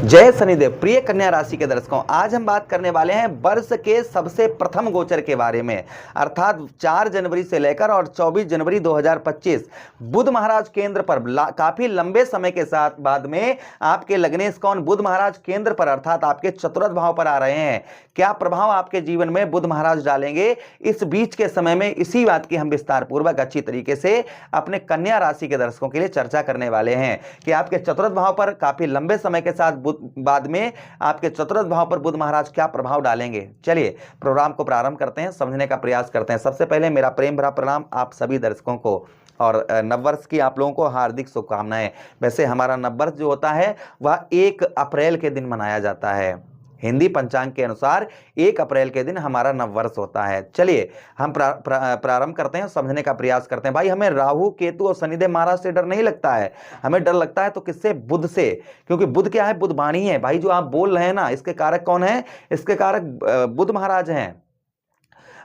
जय शनिदेव। प्रिय कन्या राशि के दर्शकों, आज हम बात करने वाले हैं वर्ष के सबसे प्रथम गोचर के बारे में, अर्थात 4 जनवरी से लेकर और 24 जनवरी 2025 बुध महाराज केंद्र पर काफी लंबे समय के साथ बाद में आपके लग्नेश कौन बुध महाराज केंद्र पर अर्थात आपके चतुर्थ भाव पर आ रहे हैं। क्या प्रभाव आपके जीवन में बुध महाराज डालेंगे, इस बीच के समय में इसी बात की हम विस्तार पूर्वक अच्छी तरीके से अपने कन्या राशि के दर्शकों के लिए चर्चा करने वाले हैं कि आपके चतुर्थ भाव पर काफी लंबे समय के साथ बाद में आपके चतुर्थ भाव पर बुध महाराज क्या प्रभाव डालेंगे। चलिए प्रोग्राम को प्रारंभ करते हैं, समझने का प्रयास करते हैं। सबसे पहले मेरा प्रेम भरा प्रणाम आप सभी दर्शकों को और नववर्ष की आप लोगों को हार्दिक शुभकामनाएं। वैसे हमारा नववर्ष जो होता है वह 1 अप्रैल के दिन मनाया जाता है। हिंदी पंचांग के अनुसार 1 अप्रैल के दिन हमारा नववर्ष होता है। चलिए हम प्रारंभ करते हैं, समझने का प्रयास करते हैं। भाई हमें राहु केतु और शनिदेव महाराज से डर नहीं लगता है, हमें डर लगता है तो किससे? बुध से। क्योंकि बुध क्या है? बुध वाणी है। भाई जो आप बोल रहे हैं ना, इसके कारक कौन है? इसके कारक बुध महाराज हैं।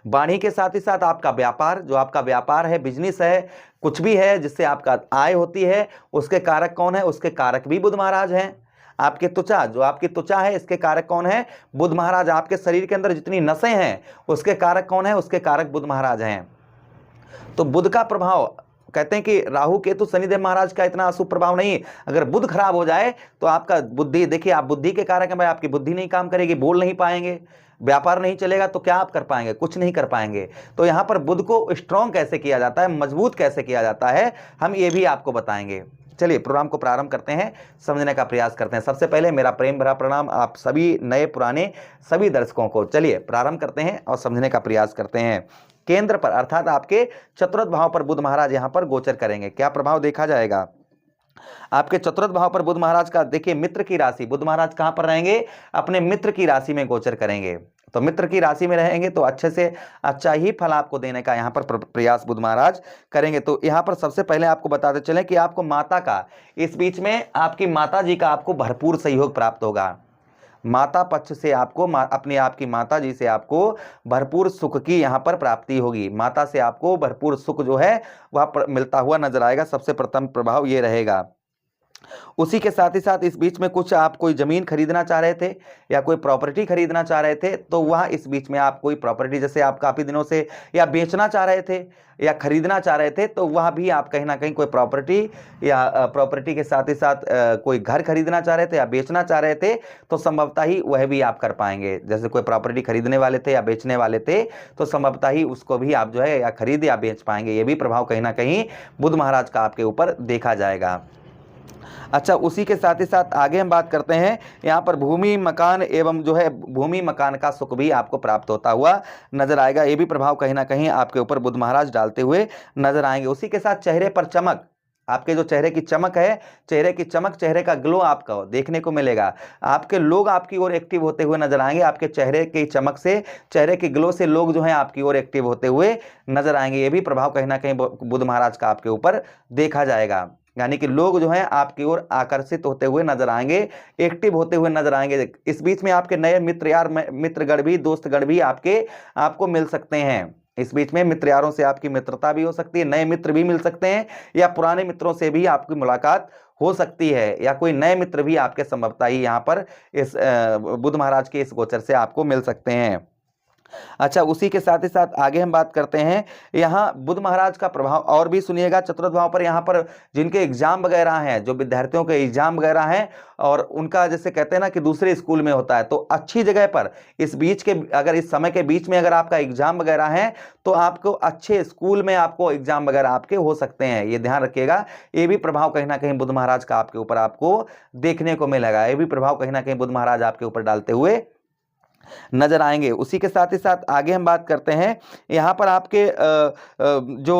वाणी के साथ ही साथ आपका व्यापार, जो आपका व्यापार है, बिजनेस है, कुछ भी है जिससे आपका आय होती है, उसके कारक कौन है? उसके कारक भी बुध महाराज हैं। आपके त्वचा, जो आपकी त्वचा है, इसके कारक कौन है? बुध महाराज। आपके शरीर के अंदर जितनी नसें हैं उसके कारक कौन है? उसके कारक बुध महाराज हैं। तो बुध का प्रभाव, कहते हैं कि राहु केतु शनिदेव महाराज का इतना अशुभ प्रभाव नहीं। अगर बुध खराब हो जाए तो आपका बुद्धि, देखिए आप बुद्धि के कारक हैं भाई, आपकी बुद्धि नहीं काम करेगी, बोल नहीं पाएंगे, व्यापार नहीं चलेगा, तो क्या आप कर पाएंगे? कुछ नहीं कर पाएंगे। तो यहां पर बुध को स्ट्रॉन्ग कैसे किया जाता है, मजबूत कैसे किया जाता है, हम ये भी आपको बताएंगे। चलिए प्रोग्राम को प्रारंभ करते हैं, समझने का प्रयास करते हैं। सबसे पहले मेरा प्रेम भरा प्रणाम आप सभी नए पुराने सभी दर्शकों को। चलिए प्रारंभ करते हैं और समझने का प्रयास करते हैं। केंद्र पर अर्थात आपके चतुर्थ भाव पर बुध महाराज यहां पर गोचर करेंगे। क्या प्रभाव देखा जाएगा? आपके चतुर्थ भाव पर बुध महाराज का, देखिए मित्र की राशि, बुध महाराज कहां पर रहेंगे? अपने मित्र की राशि में गोचर करेंगे। तो मित्र की राशि में रहेंगे तो अच्छे से अच्छा ही फल आपको देने का यहां पर प्रयास बुध महाराज करेंगे। तो यहां पर सबसे पहले आपको बताते चलें कि आपको माता का, इस बीच में आपकी माता जी का आपको भरपूर सहयोग प्राप्त होगा। माता पक्ष से आपको अपने आपकी माता जी से आपको भरपूर सुख की यहां पर प्राप्ति होगी। माता से आपको भरपूर सुख जो है वह मिलता हुआ नजर आएगा। सबसे प्रथम प्रभाव ये रहेगा। उसी के साथ ही साथ इस बीच में कुछ आप कोई जमीन खरीदना चाह रहे थे या कोई प्रॉपर्टी खरीदना चाह रहे थे, तो वह इस बीच में आप कोई प्रॉपर्टी, जैसे आप काफी दिनों से या बेचना चाह रहे थे या खरीदना चाह रहे थे, तो वह भी आप कहीं ना कहीं कोई प्रॉपर्टी या प्रॉपर्टी के साथ ही साथ कोई घर खरीदना चाह रहे थे या बेचना चाह रहे थे, तो संभवतः ही वह भी आप कर पाएंगे। जैसे कोई प्रॉपर्टी खरीदने वाले थे या बेचने वाले थे, तो संभवतः ही उसको भी आप जो है या खरीद या बेच पाएंगे। ये भी प्रभाव कहीं ना कहीं बुध महाराज का आपके ऊपर देखा जाएगा। अच्छा, उसी के साथ ही साथ आगे हम बात करते हैं, यहाँ पर भूमि मकान एवं जो है भूमि मकान का सुख भी आपको प्राप्त होता हुआ नजर आएगा। ये भी प्रभाव कहीं ना कहीं आपके ऊपर बुध महाराज डालते हुए नजर आएंगे। उसी के साथ चेहरे पर चमक, आपके जो चेहरे की चमक है, चेहरे की चमक, चेहरे का ग्लो आपको देखने को मिलेगा। आपके लोग आपकी ओर एक्टिव होते हुए नजर आएंगे। आपके चेहरे की चमक से, चेहरे के ग्लो से लोग जो हैं आपकी ओर एक्टिव होते हुए नजर आएंगे। ये भी प्रभाव कहीं ना कहीं बुध महाराज का आपके ऊपर देखा जाएगा। यानी कि लोग जो हैं आपकी ओर आकर्षित होते हुए नजर आएंगे, एक्टिव होते हुए नजर आएंगे। इस बीच में आपके नए मित्र यार, मित्रगण भी, दोस्तगण भी आपको मिल सकते हैं। इस बीच में मित्र यारों से आपकी मित्रता भी हो सकती है, नए मित्र भी मिल सकते हैं, या पुराने मित्रों से भी आपकी मुलाकात हो सकती है, या कोई नए मित्र भी आपके संभवतः ही यहाँ पर इस बुध महाराज के इस गोचर से आपको मिल सकते हैं। अच्छा, उसी के साथ ही साथ आगे हम बात करते हैं, यहाँ बुध महाराज का प्रभाव और भी सुनिएगा। चतुर्थ भाव पर यहाँ पर जिनके एग्जाम वगैरह हैं, जो विद्यार्थियों के एग्जाम वगैरह हैं और उनका जैसे कहते हैं ना कि दूसरे स्कूल में होता है, तो अच्छी जगह पर इस बीच के, अगर इस समय के बीच में अगर आपका एग्जाम वगैरह है तो आपको अच्छे स्कूल में आपको एग्जाम वगैरह आपके हो सकते हैं। ये ध्यान रखिएगा। ये भी प्रभाव कहीं ना कहीं बुध महाराज का आपके ऊपर आपको देखने को मिलेगा। ये भी प्रभाव कहीं ना कहीं बुध महाराज आपके ऊपर डालते हुए नजर आएंगे। उसी के साथ ही साथ आगे हम बात करते हैं, यहाँ पर आपके जो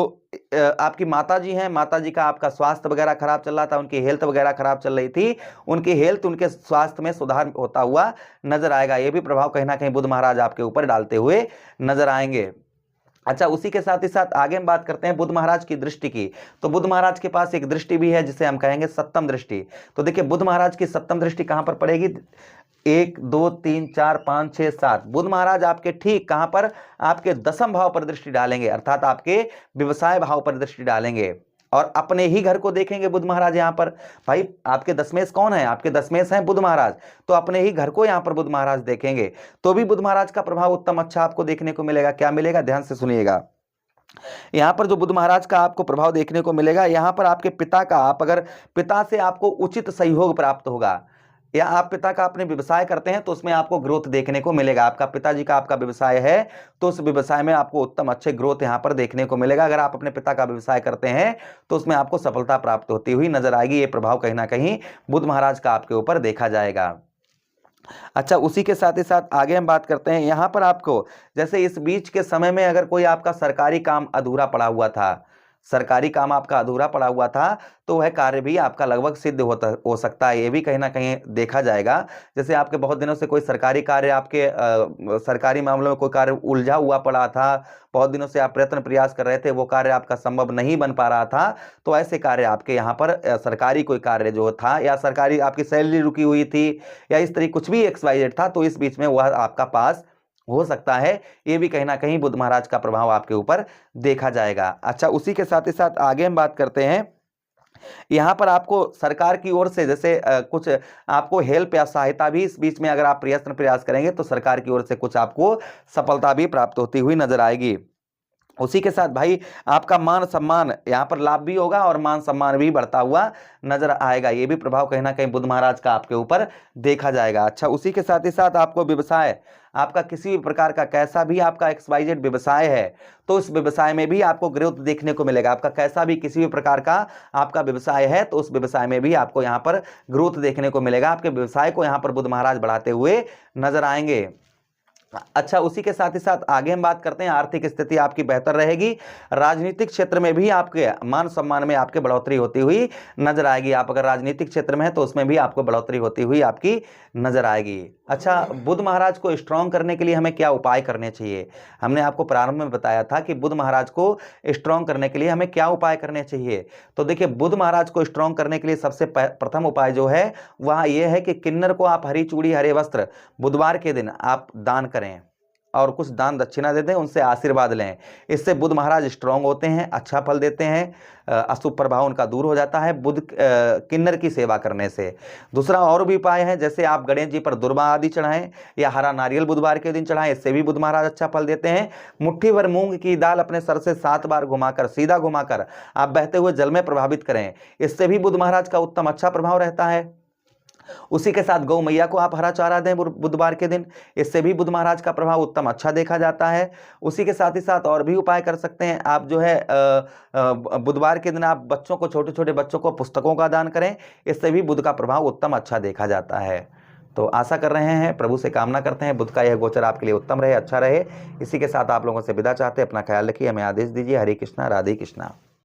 आपकी माता जी हैं, माता जी का आपका स्वास्थ्य वगैरह खराब चल रहा था, उनकी हेल्थ वगैरह खराब चल रही थी, उनकी हेल्थ, उनके स्वास्थ्य में सुधार होता हुआ नजर आएगा। ये भी प्रभाव कहीं ना कहीं बुध महाराज आपके ऊपर डालते हुए नजर आएंगे। अच्छा, उसी के साथ ही साथ आगे हम बात करते हैं बुध महाराज की दृष्टि की। तो बुध महाराज के पास एक दृष्टि भी है जिसे हम कहेंगे सप्तम दृष्टि। तो देखिए बुध महाराज की सप्तम दृष्टि कहां पर पड़ेगी? 1 2 3 4 5 6 7 बुध महाराज आपके ठीक कहां पर? आपके दसम भाव पर दृष्टि डालेंगे, अर्थात आपके व्यवसाय भाव पर दृष्टि डालेंगे। और अपने ही घर को देखेंगे बुध महाराज यहाँ पर। भाई आपके दशमेश कौन है? आपके दशमेश हैं बुध महाराज, तो अपने ही घर को यहाँ पर बुध महाराज देखेंगे तो भी बुध महाराज का प्रभाव उत्तम अच्छा आपको देखने को मिलेगा। क्या मिलेगा? ध्यान से सुनिएगा। यहाँ पर जो बुध महाराज का आपको प्रभाव देखने को मिलेगा, यहाँ पर आपके पिता का, आप अगर पिता से आपको उचित सहयोग प्राप्त होगा, या आप पिता का अपने व्यवसाय करते हैं तो उसमें आपको ग्रोथ देखने को मिलेगा। आपका पिताजी का आपका व्यवसाय है तो उस व्यवसाय में आपको उत्तम अच्छे ग्रोथ यहाँ पर देखने को मिलेगा। अगर आप अपने पिता का व्यवसाय करते हैं तो उसमें आपको सफलता प्राप्त होती हुई नजर आएगी। ये प्रभाव कहीं ना कहीं बुध महाराज का आपके ऊपर देखा जाएगा। अच्छा, उसी के साथ ही साथ आगे हम बात करते हैं। यहाँ पर आपको जैसे इस बीच के समय में अगर कोई आपका सरकारी काम अधूरा पड़ा हुआ था, सरकारी काम आपका अधूरा पड़ा हुआ था, तो वह कार्य भी आपका लगभग सिद्ध हो सकता है। ये भी कहीं ना कहीं देखा जाएगा। जैसे आपके बहुत दिनों से कोई सरकारी कार्य, आपके सरकारी मामलों में कोई कार्य उलझा हुआ पड़ा था, बहुत दिनों से आप प्रयत्न प्रयास कर रहे थे, वो कार्य आपका संभव नहीं बन पा रहा था, तो ऐसे कार्य आपके यहाँ पर सरकारी कोई कार्य जो था, या सरकारी आपकी सैलरी रुकी हुई थी, या इस तरह कुछ भी XYZ था, तो इस बीच में वह आपका पास हो सकता है। ये भी कहीं ना कहीं बुध महाराज का प्रभाव आपके ऊपर देखा जाएगा। अच्छा, उसी के साथ ही साथ आगे हम बात करते हैं। यहाँ पर आपको सरकार की ओर से जैसे कुछ आपको हेल्प या सहायता भी इस बीच में अगर आप प्रयास करेंगे तो सरकार की ओर से कुछ आपको सफलता भी प्राप्त होती हुई नजर आएगी। उसी के साथ भाई आपका मान सम्मान, यहाँ पर लाभ भी होगा और मान सम्मान भी बढ़ता हुआ नजर आएगा। ये भी प्रभाव कहीं ना कहीं बुध महाराज का आपके ऊपर देखा जाएगा। अच्छा, उसी के साथ ही साथ आपको व्यवसाय, आपका किसी भी प्रकार का कैसा भी आपका XYZ व्यवसाय है तो उस व्यवसाय में भी आपको ग्रोथ देखने को मिलेगा। आपका कैसा भी किसी भी प्रकार का आपका व्यवसाय है तो उस व्यवसाय में भी आपको यहाँ पर ग्रोथ देखने को मिलेगा। आपके व्यवसाय को यहाँ पर बुध महाराज बढ़ाते हुए नजर आएंगे। अच्छा, उसी के साथ ही साथ आगे हम बात करते हैं। आर्थिक स्थिति आपकी बेहतर रहेगी। राजनीतिक क्षेत्र में भी आपके मान सम्मान में आपके बढ़ोतरी होती हुई नजर आएगी। आप अगर राजनीतिक क्षेत्र में हैं तो उसमें भी आपको बढ़ोतरी होती हुई आपकी नजर आएगी। अच्छा, बुध महाराज को स्ट्रांग करने के लिए हमें क्या उपाय करने चाहिए? हमने आपको प्रारंभ में बताया था कि बुध महाराज को स्ट्रांग करने के लिए हमें क्या उपाय करने चाहिए। तो देखिए, बुध महाराज को स्ट्रांग करने के लिए सबसे प्रथम उपाय जो है वह यह है कि किन्नर को आप हरी चूड़ी हरे वस्त्र बुधवार के दिन आप दान करें और कुछ दान दक्षिणा दे दें, उनसे आशीर्वाद लें। इससे बुध महाराज स्ट्रांग होते हैं, अच्छा फल देते हैं, अशुभ प्रभाव उनका दूर हो जाता है बुध किन्नर की सेवा करने से। दूसरा और भी उपाय है, जैसे आप गणेश जी पर दुर्वा आदि चढ़ाएं या हरा नारियल बुधवार के दिन चढ़ाएं, इससे भी बुध महाराज अच्छा फल देते हैं। मुट्ठी भर मूंग की दाल अपने सर से 7 बार घुमाकर, सीधा घुमाकर आप बहते हुए जल में प्रभावित करें, इससे भी बुध महाराज का उत्तम अच्छा प्रभाव रहता है। उसी के साथ गौ मैया को आप हरा चारा दें बुधवार के दिन, इससे भी बुध महाराज का प्रभाव उत्तम अच्छा देखा जाता है। उसी के साथ ही साथ और भी उपाय कर सकते हैं आप, जो है बुधवार के दिन आप बच्चों को, छोटे छोटे बच्चों को पुस्तकों का दान करें, इससे भी बुध का प्रभाव उत्तम अच्छा देखा जाता है। तो आशा कर रहे हैं, प्रभु से कामना करते हैं बुध का यह गोचर आपके लिए उत्तम रहे, अच्छा रहे। इसी के साथ आप लोगों से विदा चाहते हैं। अपना ख्याल रखिए, हमें आदेश दीजिए। हरे कृष्णा, राधे कृष्णा।